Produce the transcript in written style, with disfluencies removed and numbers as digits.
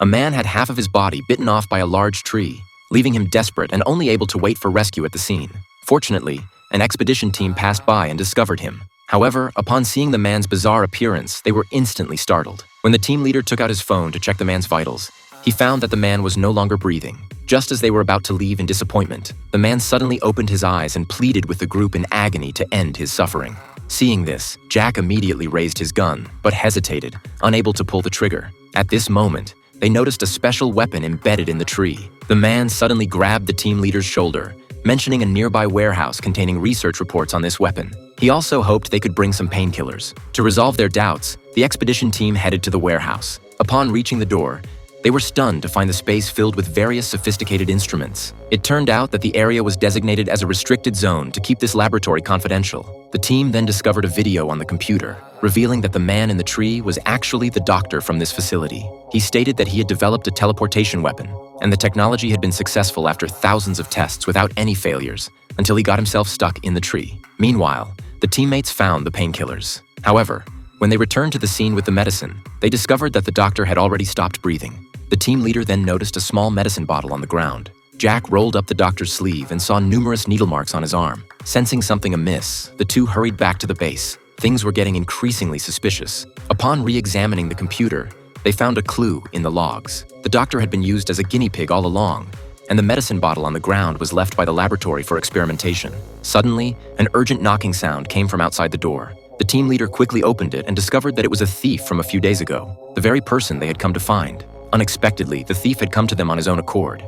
A man had half of his body bitten off by a large tree, leaving him desperate and only able to wait for rescue at the scene. Fortunately, an expedition team passed by and discovered him. However, upon seeing the man's bizarre appearance, they were instantly startled. When the team leader took out his phone to check the man's vitals, he found that the man was no longer breathing. Just as they were about to leave in disappointment, the man suddenly opened his eyes and pleaded with the group in agony to end his suffering. Seeing this, Jack immediately raised his gun, but hesitated, unable to pull the trigger. At this moment, they noticed a special weapon embedded in the tree. The man suddenly grabbed the team leader's shoulder, mentioning a nearby warehouse containing research reports on this weapon. He also hoped they could bring some painkillers. To resolve their doubts, the expedition team headed to the warehouse. Upon reaching the door, they were stunned to find the space filled with various sophisticated instruments. It turned out that the area was designated as a restricted zone to keep this laboratory confidential. The team then discovered a video on the computer, revealing that the man in the tree was actually the doctor from this facility. He stated that he had developed a teleportation weapon, and the technology had been successful after thousands of tests without any failures, until he got himself stuck in the tree. Meanwhile, the teammates found the painkillers. However, when they returned to the scene with the medicine, they discovered that the doctor had already stopped breathing. The team leader then noticed a small medicine bottle on the ground. Jack rolled up the doctor's sleeve and saw numerous needle marks on his arm. Sensing something amiss, the two hurried back to the base. Things were getting increasingly suspicious. Upon re-examining the computer, they found a clue in the logs. The doctor had been used as a guinea pig all along, and the medicine bottle on the ground was left by the laboratory for experimentation. Suddenly, an urgent knocking sound came from outside the door. The team leader quickly opened it and discovered that it was a thief from a few days ago, the very person they had come to find. Unexpectedly, the thief had come to them on his own accord.